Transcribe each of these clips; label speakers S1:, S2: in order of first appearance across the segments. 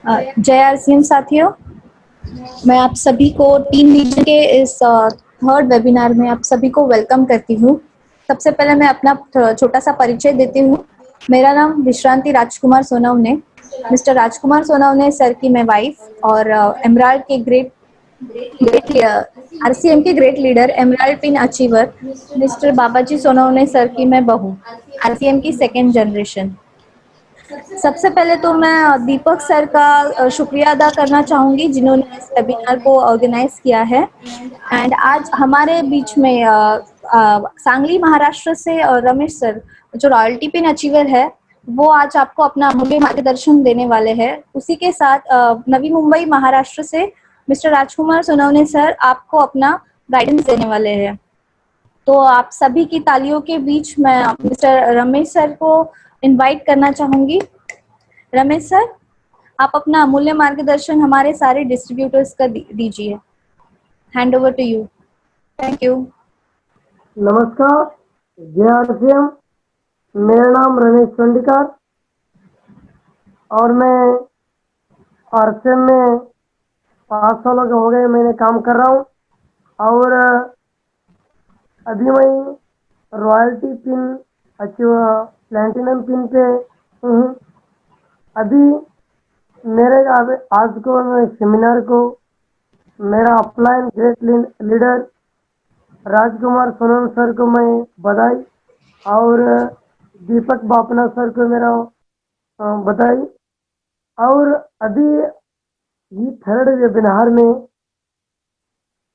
S1: जय आरसीएम साथियों, मैं आप सभी को टीम लीडर के इस थर्ड वेबिनार में आप सभी को वेलकम करती हूँ। सबसे पहले मैं अपना छोटा सा परिचय देती हूँ। मेरा नाम विश्रांति राजकुमार सोनवने, मिस्टर राजकुमार सोनवने सर की मैं वाइफ और एमराल्ड के ग्रेट आरसीएम के great leader emerald pin achiever mister बाबाजी सोनवने सर की मैं बहू, आरसीएम की सेकेंड जनरेशन। सबसे पहले तो मैं दीपक सर का शुक्रिया अदा करना चाहूँगी जिन्होंने इस वेबिनार को ऑर्गेनाइज किया है। एंड आज हमारे बीच में सांगली महाराष्ट्र से रमेश सर जो रॉयल्टी पिन अचीवर है, वो आज आपको अपना अमूल्य मार्गदर्शन देने वाले हैं। उसी के साथ नवी मुंबई महाराष्ट्र से मिस्टर राजकुमार सोनवने सर आपको अपना गाइडेंस देने वाले हैं। तो आप सभी की तालियों के बीच मैं मिस्टर रमेश सर को इनवाइट करना चाहूँगी। रमेश सर, आप अपना अमूल्य मार्गदर्शन हमारे सारे डिस्ट्रीब्यूटर्स का दीजिए। Hand over to you. Thank you.
S2: नमस्कार, जय आरसीएम। मेरा नाम रमेश चंडीकर और मैं आरसीएम में 5 सालों के हो गए मैंने काम कर रहा हूँ और अभी मैं royalty pin achiever platinum pin पे हूँ। अभी मेरे आज को मैं सेमिनार को मेरा अपलाइन ग्रेट लीडर राजकुमार सोनम सर को मैं बधाई और दीपक बापना सर को मेरा बधाई। और अभी ये थर्ड वेबिनार में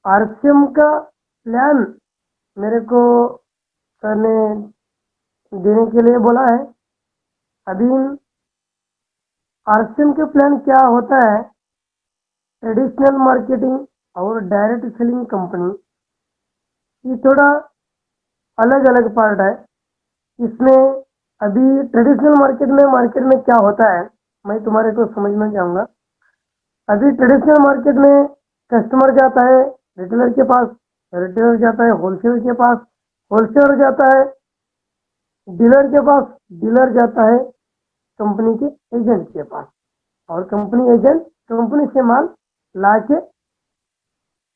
S2: आरसीएम का प्लान मेरे को करने देने के लिए बोला है। अभी आरसीएम के प्लान क्या होता है, ट्रेडिशनल मार्केटिंग और डायरेक्ट सेलिंग कंपनी, ये थोड़ा अलग अलग पार्ट है। इसमें अभी ट्रेडिशनल मार्केट में क्या होता है मैं तुम्हारे को समझना चाहूँगा। अभी ट्रेडिशनल मार्केट में कस्टमर जाता है रिटेलर के पास, रिटेलर जाता है होलसेलर के पास, होलसेलर जाता है डीलर के पास, डीलर जाता है कंपनी के एजेंट के पास और कंपनी एजेंट कंपनी से माल ला के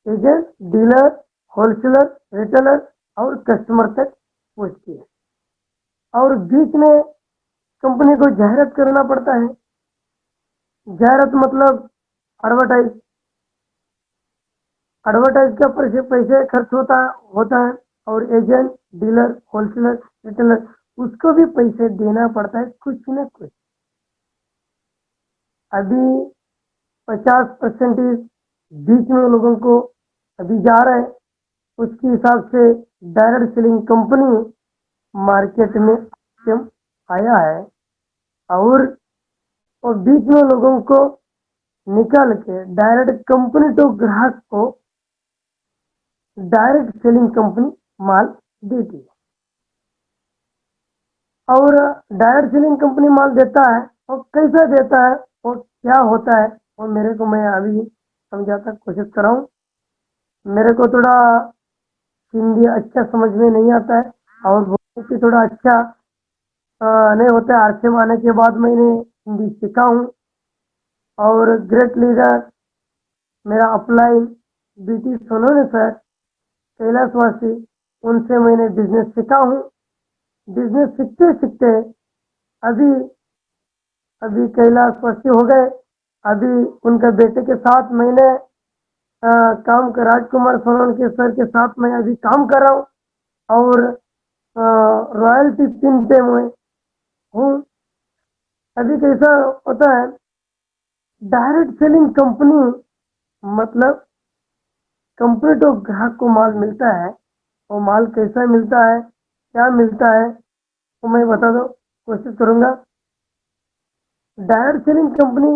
S2: एजेंट, डीलर, होलसेलर, रिटेलर और कस्टमर तक पहुँचती है। और बीच में कंपनी को जाहिरात करना पड़ता है। जाहिरात मतलब एडवर्टाइज, एडवर्टाइज का पैसे खर्च होता है और एजेंट, डीलर, होलसेलर, रिटेलर उसको भी पैसे देना पड़ता है कुछ न कुछ। अभी 50% बीच में लोगों को अभी जा रहे हैं, उसके हिसाब से डायरेक्ट सेलिंग कंपनी मार्केट में आया है और बीच में लोगों को निकाल के डायरेक्ट कंपनी टू ग्राहक को डायरेक्ट सेलिंग कंपनी माल देती है। और डायरेक्ट सेलिंग कंपनी माल देता है और कैसा देता है और क्या होता है और मेरे को मैं अभी समझाता कोशिश कर रहा हूँ। मेरे को थोड़ा हिंदी अच्छा समझ में नहीं आता है और बोलने की थोड़ा अच्छा नहीं होता है। आरसीएम आने के बाद मैंने हिंदी सीखा हूँ और ग्रेट लीडर मेरा अपलाइन बीटी सोनोने सर कैलाशवासी, उनसे मैंने बिजनेस सीखा हूँ। बिजनेस सीखते सीखते अभी अभी कैलाशवासी हो गए। अभी उनके बेटे के साथ मैंने काम कर राजकुमार सोनन के सर के साथ मैं अभी काम कर रहा हूँ और रॉयल्टी पिन पे मैं हूँ। अभी कैसा होता है, डायरेक्ट सेलिंग कंपनी मतलब कंपनी तो ग्राहक को माल मिलता है और माल कैसा मिलता है, क्या मिलता है वो मैं बता दो कोशिश करूँगा। डायरेक्ट सेलिंग कंपनी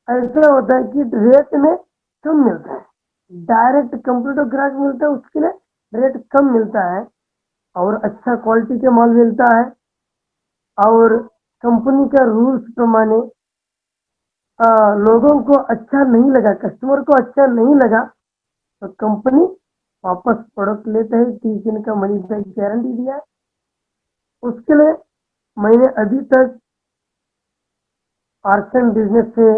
S2: ऐसा होता है कि रेट में कम मिलता है। डायरेक्ट कंपनी तो ग्राहक मिलता है उसके लिए रेट कम मिलता है और अच्छा क्वालिटी के माल मिलता है और कंपनी का रूल्स प्रमाणे लोगों को अच्छा नहीं लगा, कस्टमर को अच्छा नहीं लगा तो कंपनी वापस प्रोडक्ट लेते हैं। 30 दिन का मनी बैक गारंटी दिया है। उसके लिए मैंने अभी तक आरसीएम बिजनेस से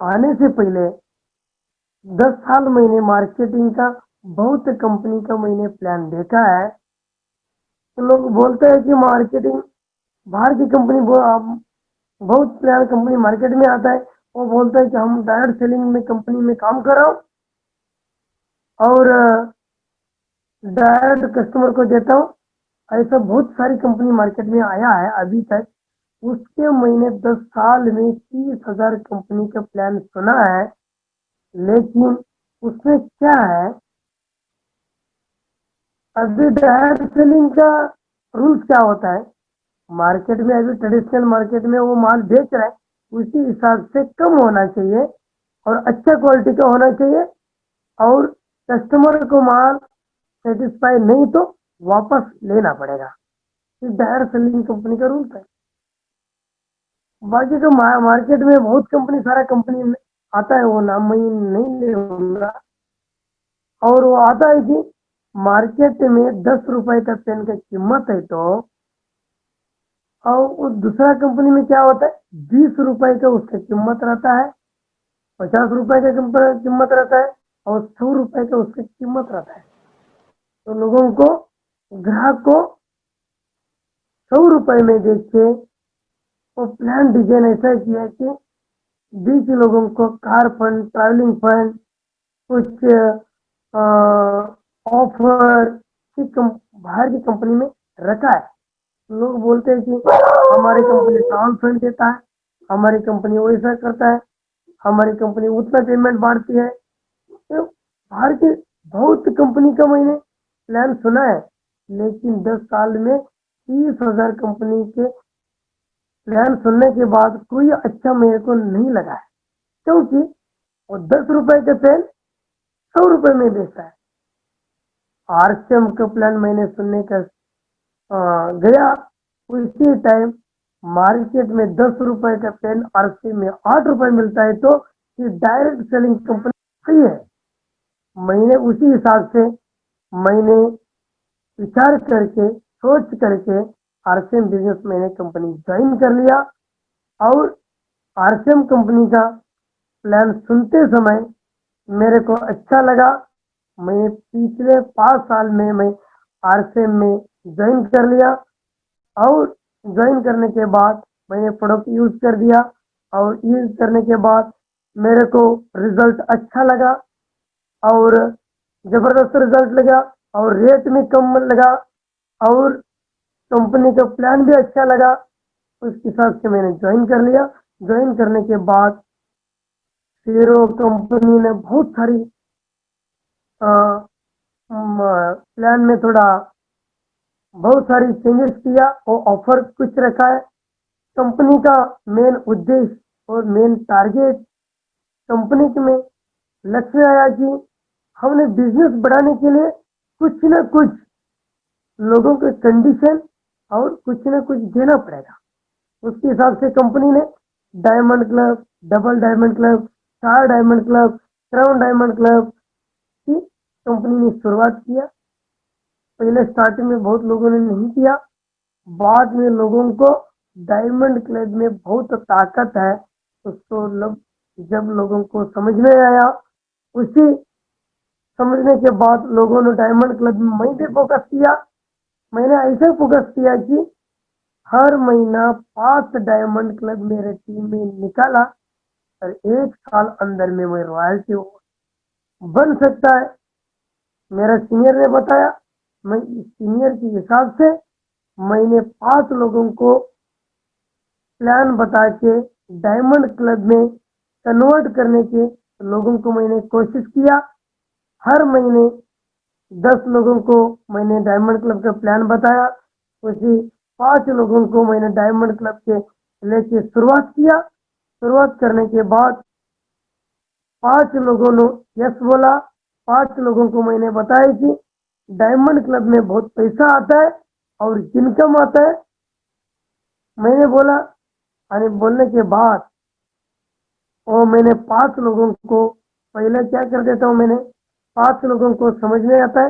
S2: आने से पहले 10 साल मैंने मार्केटिंग का बहुत कंपनी का मैंने प्लान देखा है। तो लोग बोलते हैं कि मार्केटिंग बाहर की कंपनी बहुत प्लान कंपनी मार्केट में आता है। वो बोलता है कि हम डायरेक्ट सेलिंग में कंपनी में काम कर रहा हूँ और डायरेक्ट कस्टमर को देता हूँ। ऐसा बहुत सारी कंपनी मार्केट में आया है अभी तक। उसके मैंने 10 साल में 30,000 कंपनी का प्लान सुना है। लेकिन उसमें क्या है, अभी डायरेक्ट सेलिंग का रूल्स क्या होता है, मार्केट में अभी ट्रेडिशनल मार्केट में वो माल बेच रहा है, उसी हिसाब से कम होना चाहिए और अच्छा क्वालिटी का होना चाहिए। और कस्टमर को माल सेटिस्फाई नहीं तो वापस लेना पड़ेगा। ये डायरेक्ट सेलिंग कंपनी का रूल्स है। बाकी तो मार्केट में बहुत कंपनी सारा कंपनी आता है, वो नाम मैं नहीं लूंगा। और वो आता है कि मार्केट में 10 रुपए का पेन का कीमत है, तो और वो दूसरा कंपनी में क्या होता है, 20 रुपए का उसका कीमत रहता है, 50 रुपए का कीमत रहता है और 100 रुपए का उसका कीमत रहता है। तो लोगों को, ग्राहक को 100 रुपए में देख के वो प्लान डिजाइन ऐसा किया कि 20 लोगों को कार फंड, ट्रैवलिंग फंड, कुछ ऑफर बाहर की कंपनी में रखा है। लोग बोलते हैं कि हमारी कंपनी ट्रांस फंड देता है, हमारी कंपनी वैसा करता है, हमारी कंपनी उतना पेमेंट बांटती है। तो बाहर की बहुत कंपनी का मैंने प्लान सुना है, लेकिन 10 साल में 30,000 कंपनी के प्लान सुनने के बाद कोई अच्छा मेरे को नहीं लगा है। क्योंकि वो 10 रुपए के पेन 100 रुपए में बेचता है। आरसीएम का प्लान मैंने सुनने का गया, उसी टाइम मार्केट में 10 रुपए का पेन आरसीएम में 8 रुपए मिलता है। तो ये डायरेक्ट सेलिंग कंपनी सही है। मैंने उसी हिसाब से मैंने विचार करके, सोच करके आरसीएम बिजनेस मैंने कंपनी ज्वाइन कर लिया। और आरसीएम कंपनी का प्लान सुनते समय मेरे को अच्छा लगा। मैं पिछले 5 साल में मैं आरसीएम में ज्वाइन कर लिया और ज्वाइन करने के बाद मैंने प्रोडक्ट यूज कर दिया और यूज करने के बाद मेरे को रिजल्ट अच्छा लगा और जबरदस्त रिजल्ट लगा और रेट में कम लगा और कंपनी का प्लान भी अच्छा लगा। उस हिसाब से मैंने ज्वाइन कर लिया। ज्वाइन करने के बाद फिर वो कंपनी ने बहुत सारी प्लान में थोड़ा बहुत सारी चेंजेस किया। वो ऑफर कुछ रखा है। कंपनी का मेन उद्देश्य और मेन टारगेट कंपनी के में लक्ष्य आया कि हमने बिजनेस बढ़ाने के लिए कुछ न कुछ लोगों के कंडीशन और कुछ न कुछ देना पड़ेगा। उसके हिसाब से कंपनी ने diamond club, double diamond club, 4 diamond club, crown diamond club की कंपनी ने शुरुआत किया। पहले स्टार्टिंग में बहुत लोगों ने नहीं किया, बाद में लोगों को डायमंड क्लब में बहुत ताकत है उसको जब लोगों को समझ में आया, उसी समझने के बाद लोगों ने डायमंड क्लब में मैं भी फोकस किया। मैंने ऐसे फोकस किया कि हर महीना 5 डायमंड क्लब मेरे टीम में निकाला और 1 साल अंदर में मैं रॉयल्टी बन सकता है। मेरा सीनियर ने बताया, मैं सीनियर के हिसाब से मैंने 5 लोगों को प्लान बता के डायमंड क्लब में कन्वर्ट करने के लोगों को मैंने कोशिश किया। हर महीने 10 लोगों को मैंने डायमंड क्लब का प्लान बताया। उसी 5 लोगों को मैंने डायमंड क्लब के लेके शुरुआत किया। शुरुआत करने के बाद 5 लोगों ने यस बोला। 5 लोगों को मैंने बताया कि डायमंड क्लब में बहुत पैसा आता है और इनकम आता है। मैंने बोला, यानी बोलने के बाद और मैंने 5 लोगों को पहले क्या कर देता हूँ, मैंने 5 लोगों को समझ में आता है।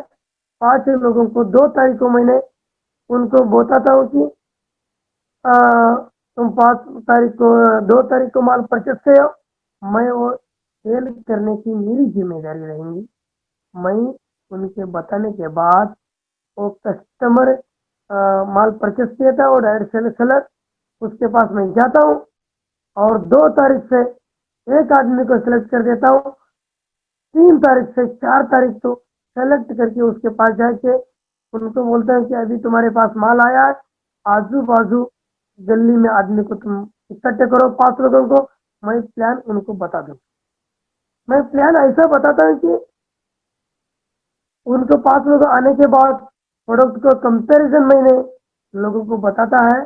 S2: 5 लोगों को 2 तारीख को मैंने उनको बताता हूँ कि तुम 5 तारीख को 2 तारीख को माल परचेस से हो, मैं वो सेल करने की मेरी जिम्मेदारी रहेंगी। मैं उनके बताने के बाद वो कस्टमर माल परचेस किया था, वो डायरेक्ट सेलर उसके पास मैं जाता हूँ और 2 तारीख से एक आदमी को सिलेक्ट कर देता हूँ, 3 तारीख से 4 तारीख तो सेलेक्ट करके उसके पास जाके उनको बोलते हैं कि अभी तुम्हारे पास माल आया है, आजू बाजू गली में आदमी को तुम इकट्ठे करो 5 लोगों को। मैं प्लान उनको बता दूँ। मैं प्लान ऐसा बताता हूँ कि उनको 5 लोग आने के बाद प्रोडक्ट को कंपैरिजन मैंने लोगों को बताता है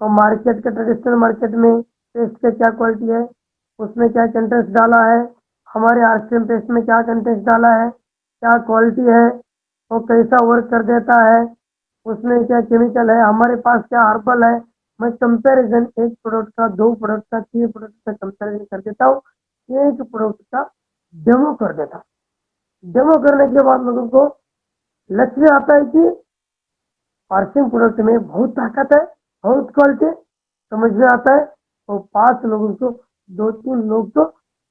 S2: और मार्केट के ट्रेडिशनल मार्केट में पेस्ट का क्या क्वालिटी है, उसमें क्या कंटेंट्स डाला है, हमारे आरसीएम पेस्ट में क्या कंटेंट्स डाला है, क्या क्वालिटी है, वो कैसा वर्क कर देता है, उसमें क्या केमिकल है, हमारे पास क्या हर्बल है। मैं कंपैरिजन एक प्रोडक्ट का, 2 प्रोडक्ट का, 3 प्रोडक्ट का कंपैरिजन कर देता हूँ, एक प्रोडक्ट का डेमो कर देता हूँ। डेमो करने के बाद लोगों को लक्ष्य आता है कि आरसीएम प्रोडक्ट में बहुत ताकत है, बहुत क्वालिटी समझ में आता है। और 5 लोगों को, 2-3 लोग तो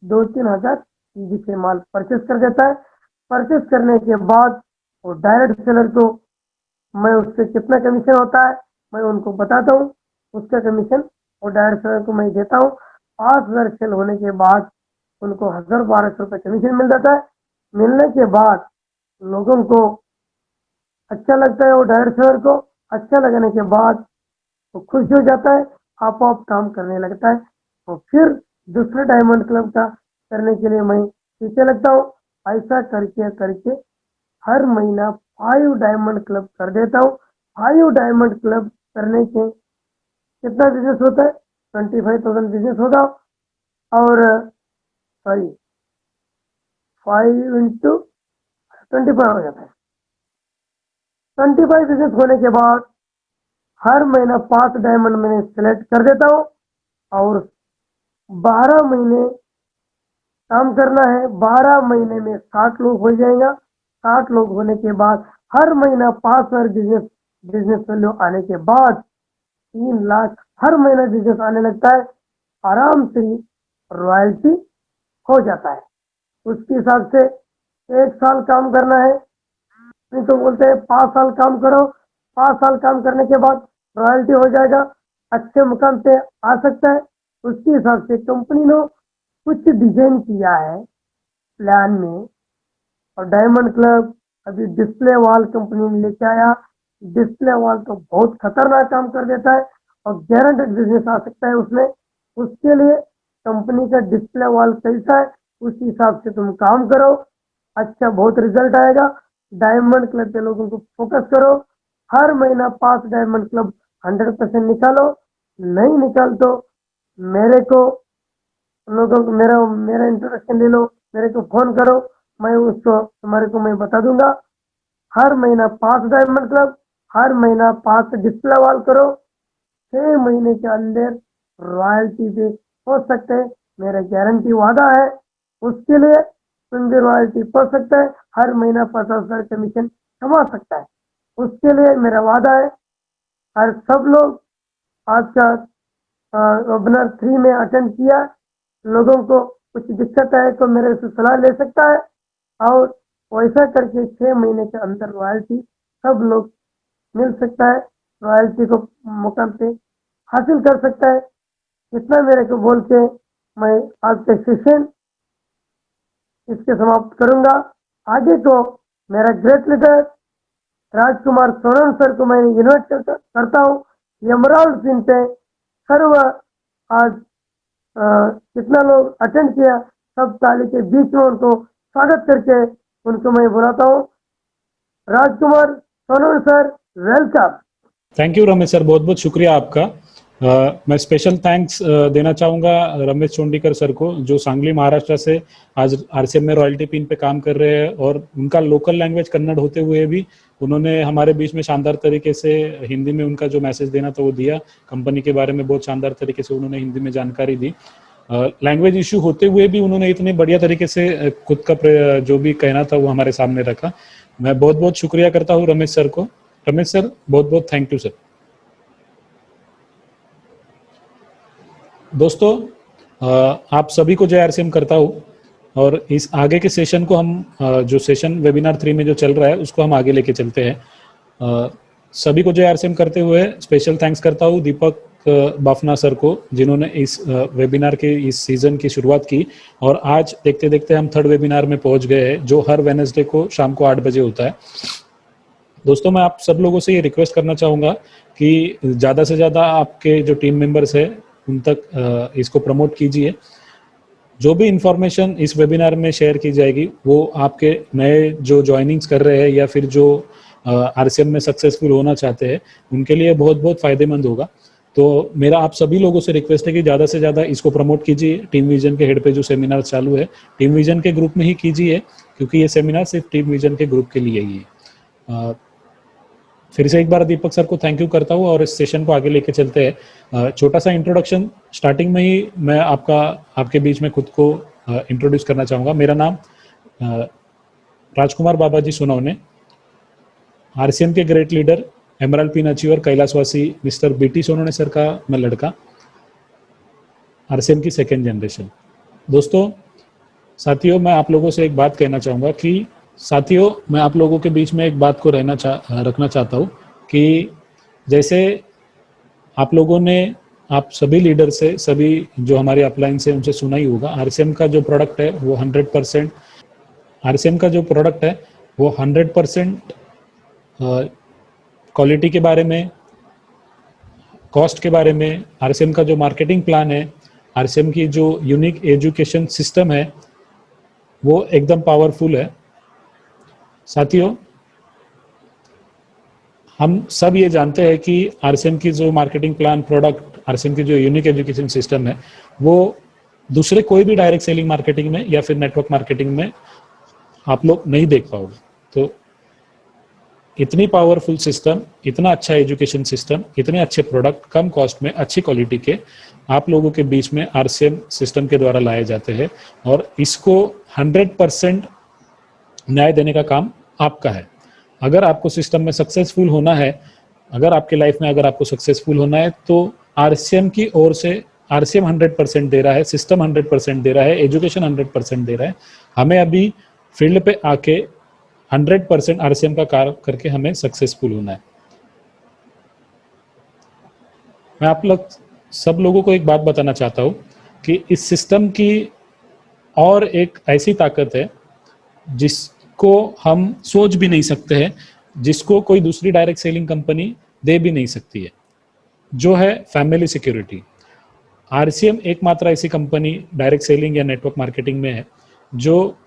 S2: 2-3 हज़ार चीज से माल परचेस कर देता है। परचेस करने के बाद वो डायरेक्ट सेलर को मैं उससे कितना कमीशन होता है मैं उनको बताता हूँ, उसका कमीशन और डायरेक्ट सेलर को मैं देता हूँ। 5,000 सेल होने के बाद उनको 1,000-1,200 रुपये कमीशन मिल जाता है। मिलने के बाद लोगों को अच्छा लगता है, वो डायरेक्ट सेलर को अच्छा लगने के बाद वो खुश हो जाता है, आप काम करने लगता है। और फिर दूसरे डायमंड क्लब का करने के लिए मैं पीछे लगता हूँ। ऐसा करके करके हर महीना 5 डायमंड क्लब कर देता हूँ। 5 डायमंड क्लब करने के कितना बिजनेस होता है, 25,000 बिजनेस होगा। और सॉरी 5 × 25 हो जाता है। 25 बिजनेस होने के बाद हर महीना 5 डायमंड मैंने सेलेक्ट कर देता हूँ और 12 महीने काम करना है। 12 महीने में 60 लोग हो जाएगा। 60 लोग होने के बाद हर महीना 5,000 बिजनेस वैल्यू आने के बाद 3 लाख हर महीना बिजनेस आने लगता है। आराम से रॉयल्टी हो जाता है। उसके हिसाब से 1 साल काम करना है, नहीं तो बोलते हैं 5 साल काम करो। 5 साल काम करने के बाद रॉयल्टी हो जाएगा, अच्छे मुकाम पे आ सकता है। उसके हिसाब से कंपनी ने कुछ डिजाइन किया है प्लान में। और डायमंड क्लब अभी डिस्प्ले वॉल कंपनी ने लेके आया। डिस्प्ले वॉल तो बहुत खतरनाक काम कर देता है और गारंटेड बिजनेस आ सकता है उसमें। उसके लिए कंपनी का डिस्प्ले वॉल कैसा है उस हिसाब से तुम काम करो, अच्छा बहुत रिजल्ट आएगा। डायमंड क्लब के लोगों को फोकस करो। हर महीना 5 डायमंड क्लब 100% निकालो। नहीं निकाल तो मेरे को लोगों को मेरा मेरा इंट्रोडक्शन ले लो, मेरे को फोन करो, मैं उसको तुम्हारे को मैं बता दूंगा। हर महीना 5 डायमंड क्लब, हर महीना 5 डिस्प्ले वॉल करो। 6 महीने के अंदर रॉयल्टी पे पहुंच सकते हैं, मेरा गारंटी वादा है। उसके लिए तुम भी रॉयल्टी पहुंच सकता है, हर महीना 50,000 कमीशन कमा सकता है। उसके लिए मेरा वादा है। और सब लोग आज का वेबिनार 3 में अटेंड किया। लोगों को कुछ दिक्कत है तो मेरे से सलाह ले सकता है और वैसा करके 6 महीने के अंदर रॉयल्टी सब लोग मिल सकता है, रॉयल्टी को मुकाम पे हासिल कर सकता है। इतना मेरे को बोल के मैं आज का सेशन इसके समाप्त करूंगा। आगे को मेरा ग्रेट लीडर राजकुमार सोनम सर को मैं इन्वाइट करता हूँ। एमराल्ड सिंह पे सर्व आज कितना लोग अटेंड किया, सब ताली के बीच में उनको स्वागत करके उनको मैं बुलाता हूँ। Rajkumar Sonam sir, welcome.
S3: Thank you Ramesh sir, बहुत बहुत शुक्रिया आपका। मैं स्पेशल थैंक्स देना चाहूँगा रमेश चोंडीकर सर को, जो सांगली महाराष्ट्र से आज आरसीएम में रॉयल्टी पिन पे काम कर रहे हैं और उनका लोकल लैंग्वेज कन्नड़ होते हुए भी उन्होंने हमारे बीच में शानदार तरीके से हिंदी में उनका जो मैसेज देना था वो दिया। कंपनी के बारे में बहुत शानदार तरीके से उन्होंने हिंदी में जानकारी दी। लैंग्वेज इशू होते हुए भी उन्होंने इतने बढ़िया तरीके से खुद का जो भी कहना था वो हमारे सामने रखा। मैं बहुत बहुत शुक्रिया करता हूँ रमेश सर को। रमेश सर, बहुत बहुत थैंक यू सर। दोस्तों, आप सभी को जय आरसीएम करता हूँ और इस आगे के सेशन को हम जो सेशन वेबिनार 3 में जो चल रहा है उसको हम आगे लेके चलते हैं। सभी को जय आरसीएम करते हुए स्पेशल थैंक्स करता हूँ दीपक बाफना सर को, जिन्होंने इस वेबिनार के इस सीजन की शुरुआत की और आज देखते देखते हम 3rd वेबिनार में पहुंच गए हैं, जो हर वेडनेसडे को शाम को 8 बजे होता है। दोस्तों, मैं आप सब लोगों से ये रिक्वेस्ट करना चाहूँगा कि ज़्यादा से ज़्यादा आपके जो टीम मेंबर्स है उन तक इसको प्रमोट कीजिए। जो भी इंफॉर्मेशन इस वेबिनार में शेयर की जाएगी वो आपके नए जो ज्वाइनिंग्स कर रहे हैं या फिर जो आरसीएम में सक्सेसफुल होना चाहते हैं उनके लिए बहुत बहुत फायदेमंद होगा। तो मेरा आप सभी लोगों से रिक्वेस्ट है कि ज़्यादा से ज़्यादा इसको प्रमोट कीजिए। टीम विजन के हेड पे जो सेमिनार चालू है टीम विजन के ग्रुप में ही कीजिए, क्योंकि ये सेमिनार सिर्फ टीम विजन के ग्रुप के लिए ही है। फिर से एक बार दीपक सर को थैंक यू करता हूँ और इस सेशन को आगे लेके चलते हैं। छोटा सा इंट्रोडक्शन स्टार्टिंग में ही मैं आपके बीच में खुद को इंट्रोड्यूस करना चाहूँगा। मेरा नाम राजकुमार बाबाजी सोनवने, आरसीएम के great leader, emerald pin achiever, कैलाशवासी मिस्टर बीटी सोनवने सर का मैं लड़का, आरसीएम की 2nd जनरेशन। दोस्तों, साथियों, मैं आप लोगों से एक बात कहना चाहूँगा कि मैं आप लोगों के बीच में एक बात को रखना चाहता हूँ कि जैसे आप लोगों ने आप सभी लीडर से, सभी जो हमारे अपलाइन से उनसे सुना ही होगा, आरसीएम का जो प्रोडक्ट है वो 100% आरसीएम का जो प्रोडक्ट है वो 100% क्वालिटी के बारे में, कॉस्ट के बारे में, आरसीएम का जो मार्केटिंग प्लान है, आरसीएम की जो यूनिक एजुकेशन सिस्टम है वो एकदम पावरफुल है। साथियों, हम सब ये जानते हैं कि आरसीएम की जो मार्केटिंग प्लान, प्रोडक्ट, आरसीएम की जो यूनिक एजुकेशन सिस्टम है वो दूसरे कोई भी डायरेक्ट सेलिंग मार्केटिंग में या फिर नेटवर्क मार्केटिंग में आप लोग नहीं देख पाओगे। तो इतनी पावरफुल सिस्टम, इतना अच्छा एजुकेशन सिस्टम, इतने अच्छे प्रोडक्ट कम कॉस्ट में अच्छी क्वालिटी के आप लोगों के बीच में आरसीएम सिस्टम के द्वारा लाए जाते हैं और इसको 100% न्याय देने का काम आपका है। अगर आपको सिस्टम में सक्सेसफुल होना है, अगर आपके लाइफ में अगर आपको सक्सेसफुल होना है तो आरसीएम की ओर से आरसीएम 100% दे रहा है, सिस्टम 100% दे रहा है, एजुकेशन 100% दे रहा है। हमें अभी फील्ड पे आके 100% आरसीएम का कार्य करके हमें सक्सेसफुल होना है। मैं आप लोग सब लोगों को एक बात बताना चाहता हूँ कि इस सिस्टम की और एक ऐसी ताकत है जिसको हम सोच भी नहीं सकते हैं, जिसको कोई दूसरी डायरेक्ट सेलिंग कंपनी दे भी नहीं सकती है, जो है फैमिली सिक्योरिटी। आरसीएम एकमात्र ऐसी कंपनी डायरेक्ट सेलिंग या नेटवर्क मार्केटिंग में है जो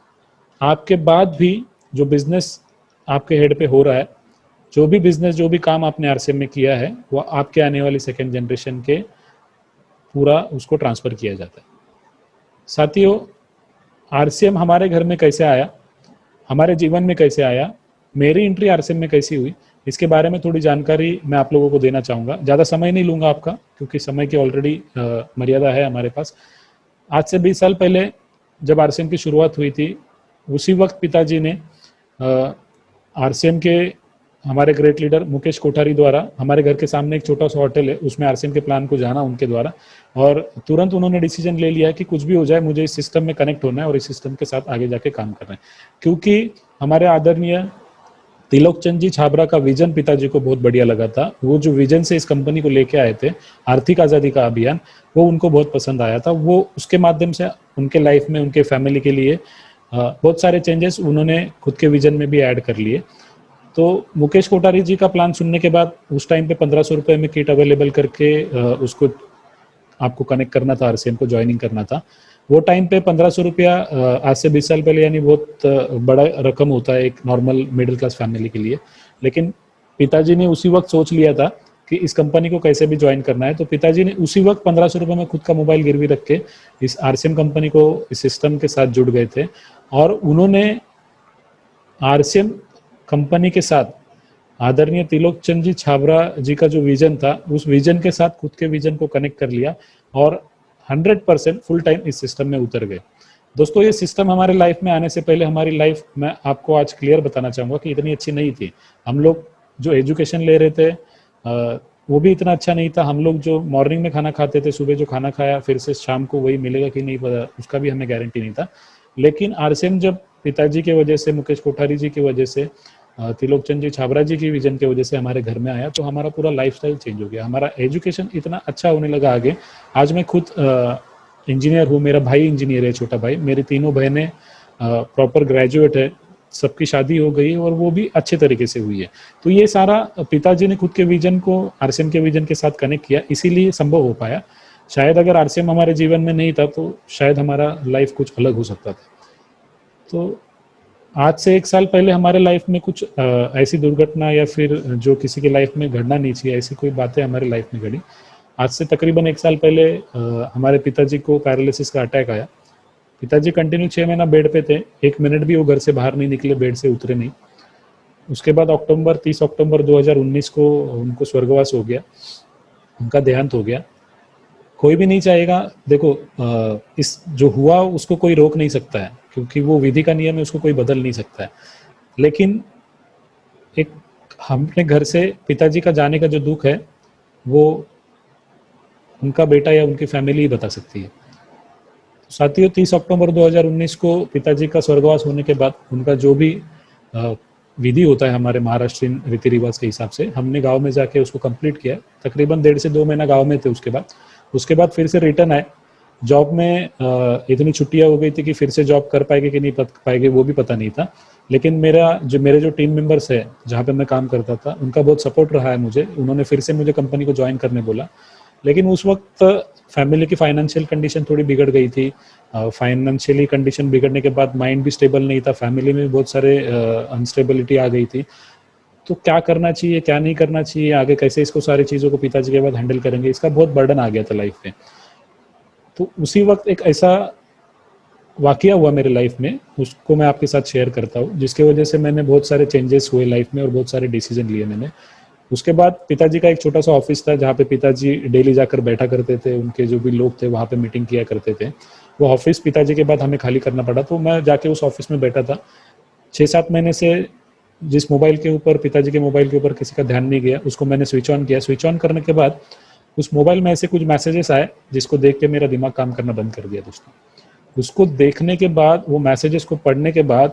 S3: आपके बाद भी जो बिजनेस आपके हेड पे हो रहा है, जो भी बिजनेस, जो भी काम आपने आरसीएम में किया है वो आपके आने वाली 2nd जनरेशन के पूरा उसको ट्रांसफर किया जाता है। साथियों, आरसीएम हमारे घर में कैसे आया, हमारे जीवन में कैसे आया, मेरी एंट्री आरसीएम में कैसी हुई, इसके बारे में थोड़ी जानकारी मैं आप लोगों को देना चाहूँगा। ज़्यादा समय नहीं लूँगा आपका, क्योंकि समय की ऑलरेडी मर्यादा है हमारे पास। आज से 20 साल पहले जब आरसीएम की शुरुआत हुई थी, उसी वक्त पिताजी ने आरसीएम के हमारे ग्रेट लीडर मुकेश कोठारी द्वारा, हमारे घर के सामने एक छोटा सा होटल है, उसमें आरसीएम के प्लान को जाना उनके द्वारा, और तुरंत उन्होंने डिसीजन ले लिया कि कुछ भी हो जाए मुझे इस सिस्टम में कनेक्ट होना है और इस सिस्टम के साथ आगे जाके काम करना है। क्योंकि हमारे आदरणीय तिलोक चंद जी छाबरा का विजन पिताजी को बहुत बढ़िया लगा था। वो जो विजन से इस कंपनी को लेके आए थे, आर्थिक आज़ादी का अभियान, वो उनको बहुत पसंद आया था। वो उसके माध्यम से उनके लाइफ में, उनके फैमिली के लिए बहुत सारे चेंजेस उन्होंने खुद के विजन में भी ऐड कर लिए। तो मुकेश कोठारी जी का प्लान सुनने के बाद उस टाइम पे 1500 रुपये में किट अवेलेबल करके उसको आपको कनेक्ट करना था, आरसीएम को ज्वाइनिंग करना था। वो टाइम पे 1500 रुपया आज से 20 साल पहले यानी बहुत बड़ा रकम होता है एक नॉर्मल मिडिल क्लास फैमिली के लिए। लेकिन पिताजी ने उसी वक्त सोच लिया था कि इस कंपनी को कैसे भी ज्वाइन करना है, तो पिताजी ने उसी वक्त 1500 रुपये में खुद का मोबाइल गिरवी रख के इस आरसीएम कंपनी को, इस सिस्टम के साथ जुड़ गए थे और उन्होंने आरसीएम कंपनी के साथ आदरणीय तिलोक चंद जी छाबरा जी का जो विजन था, उस विजन के साथ खुद के विजन को कनेक्ट कर लिया और 100% फुल टाइम इस सिस्टम में उतर गए। दोस्तों, ये सिस्टम हमारे लाइफ में आने से पहले हमारी लाइफ, मैं आपको आज क्लियर बताना चाहूँगा कि इतनी अच्छी नहीं थी। हम लोग जो एजुकेशन ले रहे थे, वो भी इतना अच्छा नहीं था। हम लोग जो मॉर्निंग में खाना खाते थे, सुबह जो खाना खाया फिर से शाम को वही मिलेगा कि नहीं पता, उसका भी हमें गारंटी नहीं था। लेकिन आरसीएम जब पिताजी की वजह से, मुकेश कोठारी जी की वजह से, त्रिलोकचंद जी छाबरा जी की विजन की वजह से हमारे घर में आया, तो हमारा पूरा लाइफस्टाइल चेंज हो गया। हमारा एजुकेशन इतना अच्छा होने लगा आगे। आज मैं खुद इंजीनियर हूँ, मेरा भाई इंजीनियर है, छोटा भाई, मेरी तीनों बहनें प्रॉपर ग्रेजुएट है, सबकी शादी हो गई और वो भी अच्छे तरीके से हुई है। तो ये सारा पिताजी ने खुद के विजन को आरसीएम के विजन के साथ कनेक्ट किया, इसीलिए संभव हो पाया। शायद अगर आरसीएम हमारे जीवन में नहीं था तो शायद हमारा लाइफ कुछ अलग हो सकता था। तो आज से 1 साल पहले हमारे लाइफ में कुछ ऐसी दुर्घटना या फिर जो किसी की लाइफ में घटना नहीं चाहिए, ऐसी कोई बातें हमारे लाइफ में घटी। आज से तकरीबन 1 साल पहले हमारे पिताजी को पैरालिसिस का अटैक आया। पिताजी कंटिन्यू 6 महीना बेड पे थे, 1 मिनट भी वो घर से बाहर नहीं निकले, बेड से उतरे नहीं। उसके बाद 30 अक्टूबर 2019 को उनको स्वर्गवास हो गया, उनका देहांत हो गया। कोई भी नहीं चाहेगा, देखो इस जो हुआ उसको कोई रोक नहीं सकता है, क्योंकि वो विधि का नियम है, उसको कोई बदल नहीं सकता है। लेकिन एक हम अपने घर से पिताजी का जाने का जो दुख है वो उनका बेटा या उनकी फैमिली ही बता सकती है। साथियों, 30 अक्टूबर 2019 को पिताजी का स्वर्गवास होने के बाद उनका जो भी विधि होता है हमारे महाराष्ट्रीयन रीति रिवाज के हिसाब से, हमने गांव में जाके उसको कंप्लीट किया। तकरीबन 1.5 से 2 महीना गांव में थे। उसके बाद फिर से रिटर्न आए। जॉब में इतनी छुट्टियां हो गई थी कि फिर से जॉब कर पाएंगे कि नहीं पाएंगे वो भी पता नहीं था। लेकिन मेरे जो टीम मेंबर्स है जहाँ पे मैं काम करता था, उनका बहुत सपोर्ट रहा है मुझे। उन्होंने फिर से मुझे कंपनी को ज्वाइन करने बोला। लेकिन उस वक्त फैमिली की फाइनेंशियल कंडीशन थोड़ी बिगड़ गई थी। फाइनेंशियली कंडीशन बिगड़ने के बाद माइंड भी स्टेबल नहीं था, फैमिली में बहुत सारे अनस्टेबिलिटी आ गई थी। तो क्या करना चाहिए, क्या नहीं करना चाहिए, आगे कैसे इसको सारी चीज़ों को पिताजी के बाद हैंडल करेंगे, इसका बहुत बर्डन आ गया था लाइफ में। तो उसी वक्त एक ऐसा वाकया हुआ मेरे लाइफ में, उसको मैं आपके साथ शेयर करता हूँ, जिसकी वजह से मैंने बहुत सारे चेंजेस हुए लाइफ में और बहुत सारे डिसीजन लिए मैंने। उसके बाद पिताजी का एक छोटा सा ऑफिस था जहाँ पे पिताजी डेली जाकर बैठा करते थे, उनके जो भी लोग थे वहाँ पे मीटिंग किया करते थे। वो ऑफिस पिताजी के बाद हमें खाली करना पड़ा, तो मैं जाके उस ऑफिस में बैठा था। 6-7 महीने से जिस मोबाइल के ऊपर, पिताजी के मोबाइल के ऊपर किसी का ध्यान नहीं गया, उसको मैंने स्विच ऑन किया। स्विच ऑन करने के बाद उस मोबाइल में ऐसे कुछ मैसेजेस आए जिसको देख के मेरा दिमाग काम करना बंद कर दिया दोस्तों। उसको देखने के बाद, वो मैसेजेस को पढ़ने के बाद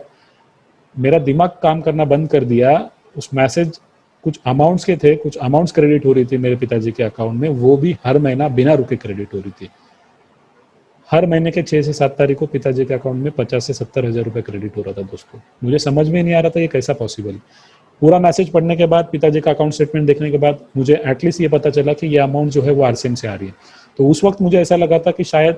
S3: मेरा दिमाग काम करना बंद कर दिया। उस मैसेज कुछ अमाउंट्स के थे, कुछ अमाउंट्स क्रेडिट हो रही थी मेरे पिताजी के अकाउंट में, वो भी हर महीना बिना रुके क्रेडिट हो रही थी। हर महीने के 6 से 7 तारीख को पिताजी के अकाउंट में 50 से 70 हज़ार रुपये क्रेडिट हो रहा था दोस्तों। मुझे समझ में नहीं आ रहा था ये कैसा पॉसिबल। पूरा मैसेज पढ़ने के बाद, पिताजी का अकाउंट स्टेटमेंट देखने के बाद मुझे एटलीस्ट ये पता चला कि ये अमाउंट जो है वो आरसीएम से आ रही है। तो उस वक्त मुझे ऐसा लगा था कि शायद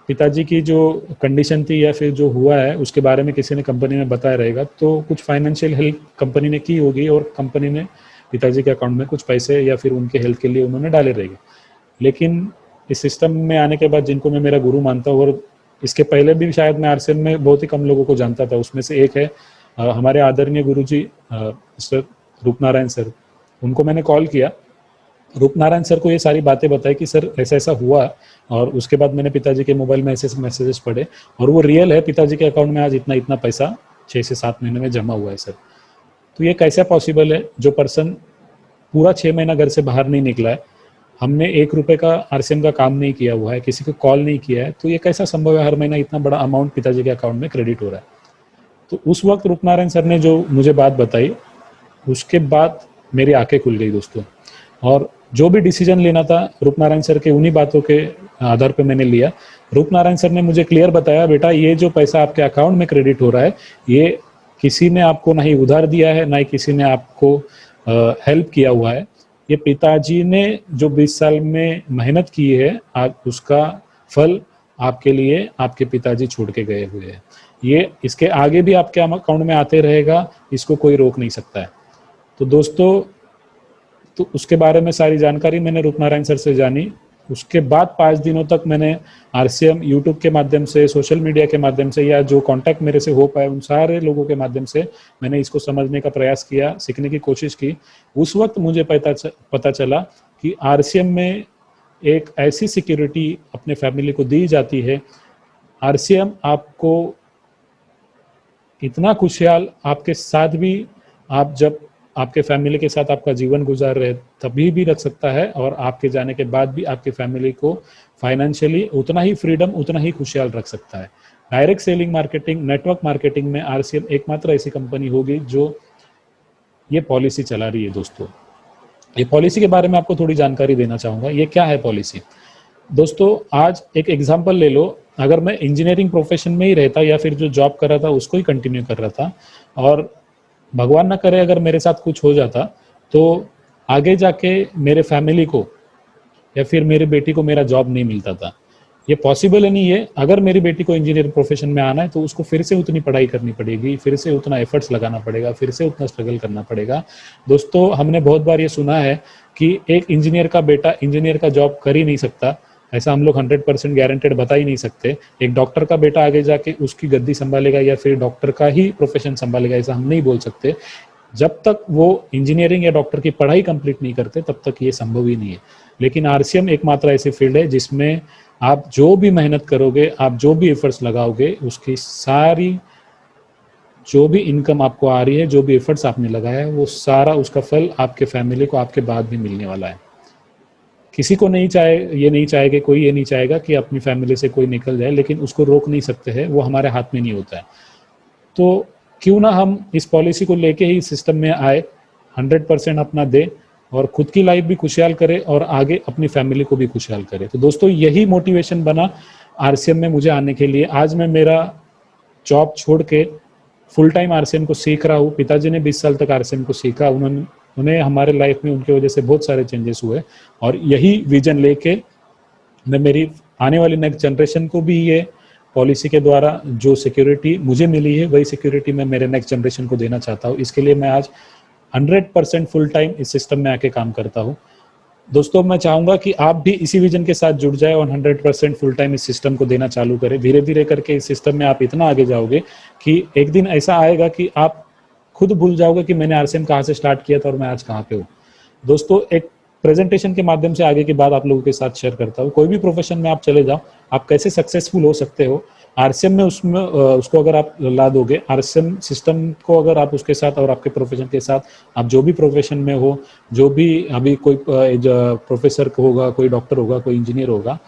S3: पिताजी की जो कंडीशन थी या फिर जो हुआ है उसके बारे में किसी ने कंपनी में बताया रहेगा, तो कुछ फाइनेंशियल हेल्प कंपनी ने की होगी और कंपनी ने पिताजी के अकाउंट में कुछ पैसे या फिर उनके हेल्थ के लिए उन्होंने डाले रहेंगे। लेकिन इस सिस्टम में आने के बाद, जिनको मैं मेरा गुरु मानता हूँ, और इसके पहले भी शायद मैं आरसीएम में बहुत ही कम लोगों को जानता था, उसमें से एक है हमारे आदरणीय गुरुजी मिस्टर रूपनारायण सर। उनको मैंने कॉल किया, रूपनारायण सर को ये सारी बातें बताई कि सर ऐसा ऐसा हुआ, और उसके बाद मैंने पिताजी के मोबाइल में ऐसे मैसेजेस पढ़े और वो रियल है, पिताजी के अकाउंट में आज इतना इतना पैसा 6 से 7 महीने में जमा हुआ है सर। तो ये कैसा पॉसिबल है, जो पर्सन पूरा 6 महीना घर से बाहर नहीं निकला है, हमने 1 रुपये का आरसीएम का काम नहीं किया हुआ है, किसी को कॉल नहीं किया है, तो ये कैसा संभव है हर महीना इतना बड़ा अमाउंट पिताजी के अकाउंट में क्रेडिट हो रहा है। तो उस वक्त रूपनारायण सर ने जो मुझे बात बताई, उसके बाद मेरी आंखें खुल गई दोस्तों। और जो भी डिसीजन लेना था रूपनारायण सर के उन्हीं बातों के आधार पर मैंने लिया। रूपनारायण सर ने मुझे क्लियर बताया, बेटा ये जो पैसा आपके अकाउंट में क्रेडिट हो रहा है, ये किसी ने आपको ना ही उधार दिया है, ना ही किसी ने आपको हेल्प किया हुआ है। ये पिताजी ने जो 20 साल में मेहनत की है, आज उसका फल आपके लिए आपके पिताजी छोड़ के गए हुए हैं। ये इसके आगे भी आपके अकाउंट में आते रहेगा, इसको कोई रोक नहीं सकता है। तो दोस्तों, तो उसके बारे में सारी जानकारी मैंने रूपनारायण सर से जानी। उसके बाद 5 दिनों तक मैंने आरसीएम यूट्यूब के माध्यम से, सोशल मीडिया के माध्यम से, या जो कांटेक्ट मेरे से हो पाए उन सारे लोगों के माध्यम से मैंने इसको समझने का प्रयास किया, सीखने की कोशिश की। उस वक्त मुझे पता चला कि आरसीएम में एक ऐसी सिक्योरिटी अपने फैमिली को दी जाती है। आरसीएम आपको इतना खुशहाल, आपके साथ भी आप जब आपके फैमिली के साथ आपका जीवन गुजार रहे तभी भी रख सकता है, और आपके जाने के बाद भी आपके फैमिली को फाइनेंशियली उतना ही फ्रीडम, उतना ही खुशहाल रख सकता है। Direct selling marketing, network marketing में आरसीएम एकमात्र ऐसी कंपनी होगी जो ये पॉलिसी चला रही है। दोस्तों, ये पॉलिसी के बारे में आपको थोड़ी जानकारी देना चाहूँगा। ये क्या है पॉलिसी? दोस्तों, आज एक एग्जांपल ले लो, अगर मैं इंजीनियरिंग प्रोफेशन में ही रहता या फिर जो जॉब कर रहा था उसको ही कंटिन्यू कर रहा था, और भगवान ना करे अगर मेरे साथ कुछ हो जाता, तो आगे जाके मेरे फैमिली को या फिर मेरी बेटी को मेरा जॉब नहीं मिलता था। ये पॉसिबल ही नहीं है। अगर मेरी बेटी को इंजीनियरिंग प्रोफेशन में आना है तो उसको फिर से उतनी पढ़ाई करनी पड़ेगी, फिर से उतना एफर्ट्स लगाना पड़ेगा, फिर से उतना स्ट्रगल करना पड़ेगा। दोस्तों, हमने बहुत बार ये सुना है कि एक इंजीनियर का बेटा इंजीनियर का जॉब कर ही नहीं सकता। ऐसा हम लोग 100% गारंटेड बता ही नहीं सकते। एक डॉक्टर का बेटा आगे जाके उसकी गद्दी संभालेगा या फिर डॉक्टर का ही प्रोफेशन संभालेगा, ऐसा हम नहीं बोल सकते। जब तक वो इंजीनियरिंग या डॉक्टर की पढ़ाई कंप्लीट नहीं करते तब तक ये संभव ही नहीं है। लेकिन आरसीएम एकमात्र ऐसी फील्ड है जिसमें आप जो भी मेहनत करोगे, आप जो भी एफर्ट्स लगाओगे, उसकी सारी जो भी इनकम आपको आ रही है, जो भी एफर्ट्स आपने लगाया है, वो सारा उसका फल आपके फैमिली को आपके बाद भी मिलने वाला है। किसी को नहीं चाहे, ये नहीं चाहेगा, कोई ये नहीं चाहेगा कि अपनी फैमिली से कोई निकल जाए, लेकिन उसको रोक नहीं सकते हैं, वो हमारे हाथ में नहीं होता है। तो क्यों ना हम इस पॉलिसी को लेके ही सिस्टम में आए, 100% अपना दे और खुद की लाइफ भी खुशहाल करे और आगे अपनी फैमिली को भी खुशहाल करे। तो दोस्तों, यही मोटिवेशन बना आरसीएम में मुझे आने के लिए। आज मैं मेरा जॉब छोड़ के फुल टाइम आरसीएम को सीख रहा हूँ। पिताजी ने 20 साल तक आरसीएम को सीखा, उन्हें हमारे लाइफ में उनकी वजह से बहुत सारे चेंजेस हुए, और यही विजन लेके मैं मेरी आने वाली नेक्स्ट जनरेशन को भी ये पॉलिसी के द्वारा जो सिक्योरिटी मुझे मिली है वही सिक्योरिटी मैं मेरे नेक्स्ट जनरेशन को देना चाहता हूँ। इसके लिए मैं आज 100% फुल टाइम इस सिस्टम में आके काम करता हूँ। दोस्तों, मैं चाहूंगा कि आप भी इसी विजन के साथ जुड़ जाए और 100% फुल टाइम इस सिस्टम को देना चालू करें। धीरे धीरे करके इस सिस्टम में आप इतना आगे जाओगे कि एक दिन ऐसा आएगा कि आप खुद भूल जाओगे कि मैंने आरसीएम कहाँ से स्टार्ट किया था और मैं आज कहाँ पे हूँ। दोस्तों, एक प्रेजेंटेशन के माध्यम से आगे की बात आप लोगों के साथ शेयर करता हूँ। कोई भी प्रोफेशन में आप चले जाओ, आप कैसे सक्सेसफुल हो सकते हो, आरसीएम में उसको अगर आप ला दोगे, आरसीएम सिस्टम को अगर आप उसके साथ और आपके प्रोफेशन के साथ, आप जो भी प्रोफेशन में हो, जो भी अभी कोई प्रोफेसर होगा, कोई डॉक्टर होगा, कोई इंजीनियर होगा,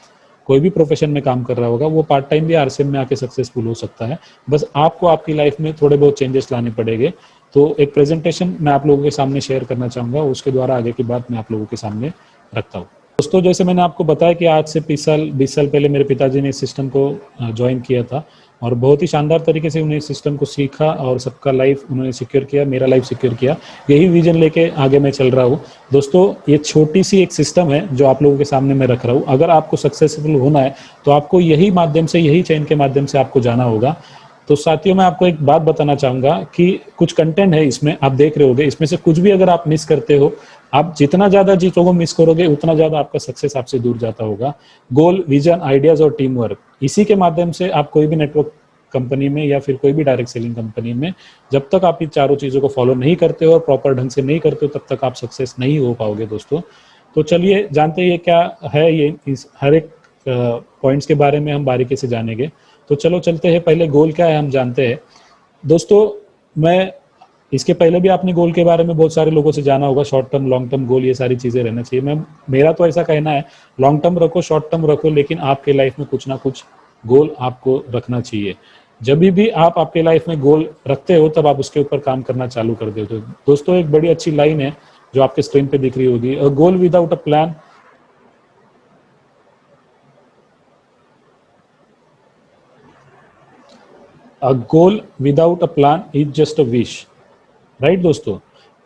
S3: कोई भी प्रोफेशन में काम कर रहा होगा, वो पार्ट टाइम भी आरसीएम में आके सक्सेसफुल हो सकता है। बस आपको आपकी लाइफ में थोड़े बहुत चेंजेस लाने पड़ेंगे। तो एक प्रेजेंटेशन मैं आप लोगों के सामने शेयर करना चाहूँगा, उसके द्वारा आगे की बात मैं आप लोगों के सामने रखता हूँ। दोस्तों, जैसे मैंने आपको बताया कि आज से 20 साल पहले मेरे पिताजी ने इस सिस्टम को ज्वाइन किया था और बहुत ही शानदार तरीके से उन्हें इस सिस्टम को सीखा और सबका लाइफ उन्होंने सिक्योर किया, मेरा लाइफ सिक्योर किया। यही विजन लेके आगे मैं चल रहा हूँ। दोस्तों, ये छोटी सी एक सिस्टम है जो आप लोगों के सामने मैं रख रहा हूँ। अगर आपको सक्सेसफुल होना है तो आपको यही माध्यम से, यही चैन के माध्यम से आपको जाना होगा। तो साथियों, मैं आपको एक बात बताना चाहूंगा कि कुछ कंटेंट है इसमें, आप देख रहे होगे, इसमें से कुछ भी अगर आप मिस करते हो, आप जितना ज्यादा चीजों को मिस करोगे उतना ज्यादा आपका सक्सेस आपसे दूर जाता होगा। गोल, विजन, आइडियाज और टीम वर्क, इसी के माध्यम से आप कोई भी नेटवर्क कंपनी में या फिर कोई भी डायरेक्ट सेलिंग कंपनी में, जब तक आप इन चारों चीजों को फॉलो नहीं करते हो और प्रॉपर ढंग से नहीं करते हो, तब तक आप सक्सेस नहीं हो पाओगे। दोस्तों, तो चलिए जानते हैं ये क्या है। ये इस हर एक पॉइंट्स के बारे में हम बारीकी से जानेंगे। तो चलो चलते हैं, पहले गोल क्या है हम जानते हैं। दोस्तों, मैं इसके पहले भी आपने गोल के बारे में बहुत सारे लोगों से जाना होगा, short term, long term goal, ये सारी चीजें रहना चाहिए। मेरा तो ऐसा कहना है, लॉन्ग टर्म रखो, शॉर्ट टर्म रखो, लेकिन आपके लाइफ में कुछ ना कुछ गोल आपको रखना चाहिए। जब भी आप आपके लाइफ में गोल रखते हो तब आप उसके ऊपर काम करना चालू कर देते हो। दोस्तों, एक बड़ी अच्छी लाइन है जो आपके स्क्रीन पे दिख रही होगी, a goal without a plan A goal without a plan is just a wish, right दोस्तों।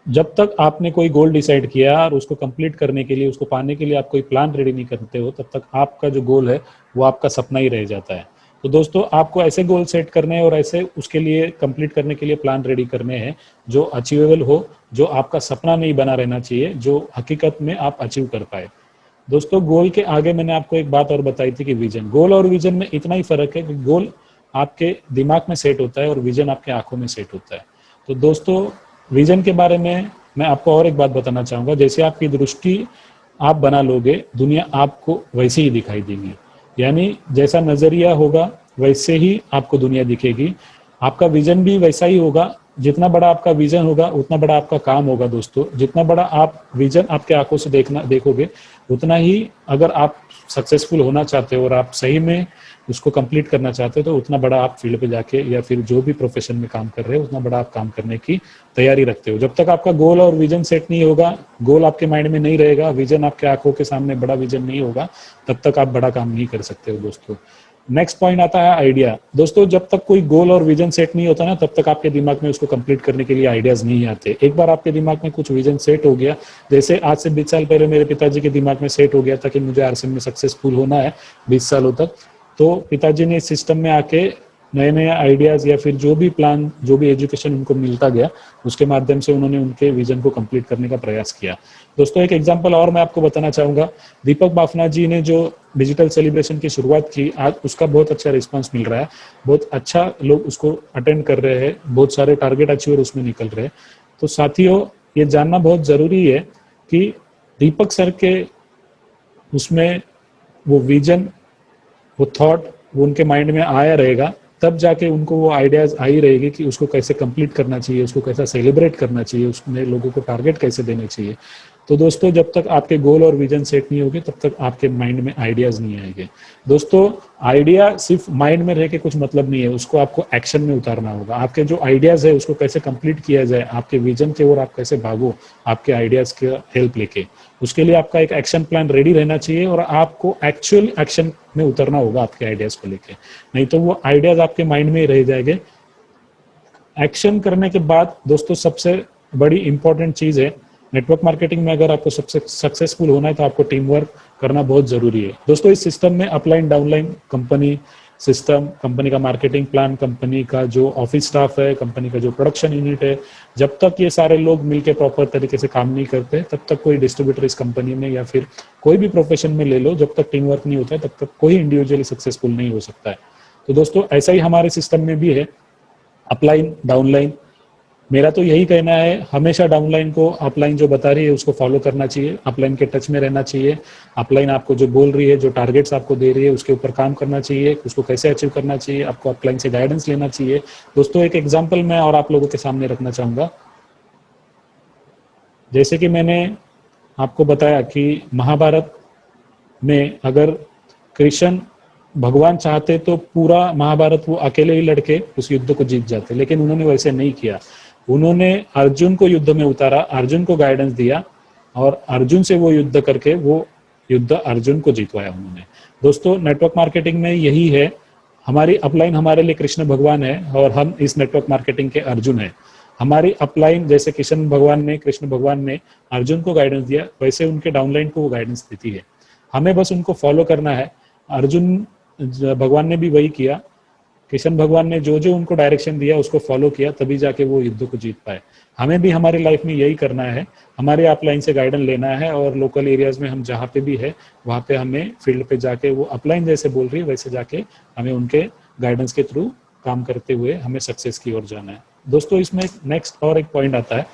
S3: जब तक आपने कोई गोल डिसाइड किया और उसको कंप्लीट करने के लिए, उसको पाने के लिए आप कोई प्लान रेडी नहीं करते हो, तब तक आपका जो गोल है वो आपका सपना ही रह जाता है। तो दोस्तों, आपको ऐसे गोल सेट करने हैं और ऐसे उसके लिए कंप्लीट करने के लिए प्लान रेडी करने हैं जो अचीवेबल हो, जो आपका सपना नहीं बना रहना चाहिए, जो हकीकत में आप अचीव कर पाए। दोस्तों, गोल के आगे मैंने आपको एक बात और बताई थी कि विजन। गोल और विजन में इतना ही फर्क है कि गोल आपके दिमाग में सेट होता है और विजन आपके आंखों में सेट होता है। तो दोस्तों, विजन के बारे में मैं आपको और एक बात बताना चाहूँगा। जैसे आपकी दृष्टि आप बना लोगे, दुनिया आपको वैसे ही दिखाई देगी। यानी जैसा नज़रिया होगा वैसे ही आपको दुनिया दिखेगी। आपका विजन भी वैसा ही होगा, जितना बड़ा आपका विजन होगा उतना बड़ा आपका काम होगा दोस्तों। जितना बड़ा आप विजन आपके आंखों से देखोगे उतना ही, अगर आप सक्सेसफुल होना चाहते हो और आप सही में उसको कंप्लीट करना चाहते हो, तो उतना बड़ा आप फील्ड पे जाके या फिर जो भी प्रोफेशन में काम कर रहे हो उतना बड़ा आप काम करने की तैयारी रखते हो। जब तक आपका गोल और विजन सेट नहीं होगा, गोल आपके माइंड में नहीं रहेगा, विजन आपके आंखों के सामने बड़ा विजन नहीं होगा, तब तक आप बड़ा काम नहीं कर सकते हो दोस्तों। नेक्स्ट पॉइंट आता है आइडिया। दोस्तों जब तक कोई गोल और विजन सेट नहीं होता ना, तब तक आपके दिमाग में उसको कंप्लीट करने के लिए आइडियाज नहीं आते। एक बार आपके दिमाग में कुछ विजन सेट हो गया, जैसे आज से 20 साल पहले मेरे पिताजी के दिमाग में सेट हो गया था कि मुझे आरसीएम में सक्सेसफुल होना है 20 सालों तक, तो पिताजी ने इस सिस्टम में आके नए नए आइडियाज या फिर जो भी प्लान, जो भी एजुकेशन उनको मिलता गया, उसके माध्यम से उन्होंने उनके विजन को कंप्लीट करने का प्रयास किया। दोस्तों एक एग्जांपल और मैं आपको बताना चाहूंगा। दीपक बाफना जी ने जो डिजिटल सेलिब्रेशन की शुरुआत की, आज उसका बहुत अच्छा रिस्पांस मिल रहा है, बहुत अच्छा लोग उसको अटेंड कर रहे हैं, बहुत सारे टारगेट अचीवर उसमें निकल रहे हैं। तो साथियों ये जानना बहुत जरूरी है कि दीपक सर के उसमें वो विजन, वो थॉट, वो उनके माइंड में आया रहेगा, तब जाके उनको वो आइडियाज आई रहेगी कि उसको कैसे कंप्लीट करना चाहिए, उसको कैसा सेलिब्रेट करना चाहिए, उसमें लोगों को टारगेट कैसे देने चाहिए। तो दोस्तों जब तक आपके गोल और विजन सेट नहीं होगे, तब तक आपके माइंड में आइडियाज नहीं आएंगे। दोस्तों आइडिया सिर्फ माइंड में रह के कुछ मतलब नहीं है, उसको आपको एक्शन में उतारना होगा। आपके जो आइडियाज है उसको कैसे कंप्लीट किया जाए, आपके विजन के ओर आप कैसे भागो आपके आइडियाज के हेल्प लेके, उसके लिए आपका एक एक्शन प्लान रेडी रहना चाहिए और आपको एक्चुअल एक्शन में उतरना होगा आपके आइडियाज को लेके, नहीं तो वो आइडियाज आपके माइंड में ही रह जाएंगे। एक्शन करने के बाद दोस्तों सबसे बड़ी इंपॉर्टेंट चीज है, नेटवर्क मार्केटिंग में अगर आपको सबसे सक्सेसफुल होना है तो आपको टीम वर्क करना बहुत जरूरी है। दोस्तों इस सिस्टम में upline downline company system, company का मार्केटिंग प्लान, कंपनी का जो ऑफिस स्टाफ है, कंपनी का जो प्रोडक्शन यूनिट है, जब तक ये सारे लोग मिलकर प्रॉपर तरीके से काम नहीं करते, तब तक कोई डिस्ट्रीब्यूटर इस कंपनी में या फिर कोई भी प्रोफेशन में ले लो, जब तक टीम वर्क नहीं होता है तब तक कोई इंडिविजुअली सक्सेसफुल नहीं हो सकता है। तो दोस्तों ऐसा ही हमारे सिस्टम में भी है, अपलाइन डाउनलाइन। मेरा तो यही कहना है, हमेशा डाउनलाइन को अपलाइन जो बता रही है उसको फॉलो करना चाहिए, अपलाइन के टच में रहना चाहिए। अपलाइन आपको जो बोल रही है, जो टारगेट्स आपको दे रही है, उसके ऊपर काम करना चाहिए, उसको कैसे अचीव करना चाहिए, आपको अपलाइन से गाइडेंस लेना चाहिए। दोस्तों एक एग्जांपल मैं और आप लोगों के सामने रखना चाहूंगा। जैसे कि मैंने आपको बताया कि महाभारत में अगर कृष्ण भगवान चाहते तो पूरा महाभारत वो अकेले ही लड़के उस युद्ध को जीत जाते, लेकिन उन्होंने वैसे नहीं किया। उन्होंने अर्जुन को युद्ध में उतारा, अर्जुन को गाइडेंस दिया और अर्जुन से वो युद्ध करके वो युद्ध अर्जुन को जीतवाया उन्होंने। दोस्तों नेटवर्क मार्केटिंग में यही है, हमारी अपलाइन हमारे लिए कृष्ण भगवान है और हम इस नेटवर्क मार्केटिंग के अर्जुन है। हमारी अपलाइन जैसे कृष्ण भगवान ने, कृष्ण भगवान ने अर्जुन को गाइडेंस दिया, वैसे उनके डाउनलाइन को वो गाइडेंस देती है, हमें बस उनको फॉलो करना है। अर्जुन भगवान ने भी वही किया, कृष्ण भगवान ने जो जो उनको डायरेक्शन दिया उसको फॉलो किया, तभी जाके वो युद्ध को जीत पाए। हमें भी हमारी लाइफ में यही करना है, हमारे अपलाइन से गाइडेंस लेना है और लोकल एरियाज में हम जहाँ पे भी है वहाँ पे हमें फील्ड पे जाके वो अपलाइन जैसे बोल रही है वैसे जाके हमें उनके गाइडेंस के थ्रू काम करते हुए हमें सक्सेस की ओर जाना है। दोस्तों इसमें नेक्स्ट और एक पॉइंट आता है,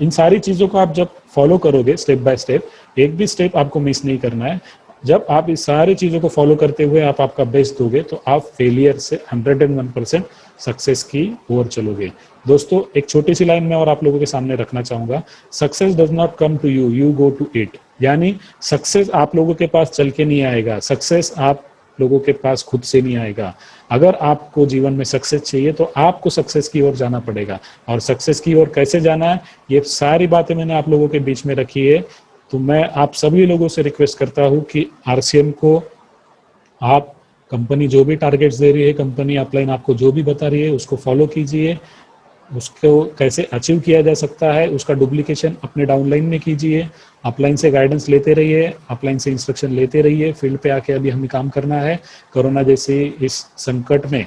S3: इन सारी चीज़ों को आप जब फॉलो करोगे स्टेप बाय स्टेप, एक भी स्टेप आपको मिस नहीं करना है। जब आप इस सारी चीज़ों को फॉलो करते हुए आप आपका बेस्ट दोगे तो आप फेलियर से 101% सक्सेस की ओर चलोगे। दोस्तों एक छोटी सी लाइन में और आप लोगों के सामने रखना चाहूंगा, success does not come to you, you go to it. यानी सक्सेस आप लोगों के पास चल के नहीं आएगा, सक्सेस आप लोगों के पास खुद से नहीं आएगा। अगर आपको जीवन में सक्सेस चाहिए तो आपको सक्सेस की ओर जाना पड़ेगा, और सक्सेस की ओर कैसे जाना है ये सारी बातें मैंने आप लोगों के बीच में रखी है। तो मैं आप सभी लोगों से रिक्वेस्ट करता हूं कि आरसीएम को आप, कंपनी जो भी टारगेट्स दे रही है, कंपनी अपलाइन आपको जो भी बता रही है उसको फॉलो कीजिए, उसको कैसे अचीव किया जा सकता है उसका डुप्लीकेशन अपने डाउनलाइन में कीजिए, अपलाइन से गाइडेंस लेते रहिए, अपलाइन से इंस्ट्रक्शन लेते रहिए। फील्ड पे आके अभी हमें काम करना है। कोरोना जैसे इस संकट में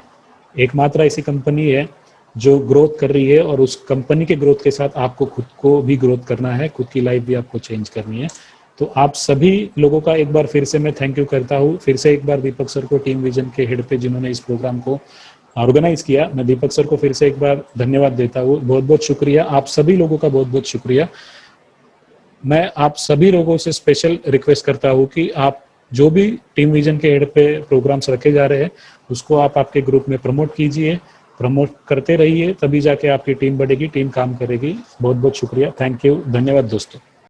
S3: एकमात्र ऐसी कंपनी है जो ग्रोथ कर रही है, और उस कंपनी के ग्रोथ के साथ आपको खुद को भी ग्रोथ करना है, खुद की लाइफ भी आपको चेंज करनी है। तो आप सभी लोगों का एक बार फिर से मैं थैंक यू करता हूँ। फिर से एक बार दीपक सर को, टीम विजन के हेड पे जिन्होंने इस प्रोग्राम को ऑर्गेनाइज किया, मैं दीपक सर को फिर से एक बार धन्यवाद देता हूँ। बहुत बहुत शुक्रिया, आप सभी लोगों का बहुत बहुत शुक्रिया। मैं आप सभी लोगों से स्पेशल रिक्वेस्ट करता हूँ कि आप जो भी टीम विजन के हेड पे प्रोग्राम्स रखे जा रहे हैं उसको आप आपके ग्रुप में प्रमोट कीजिए, प्रमोट करते रहिए, तभी जाके आपकी टीम बढ़ेगी, टीम काम करेगी। बहुत बहुत शुक्रिया, थैंक यू, धन्यवाद दोस्तों।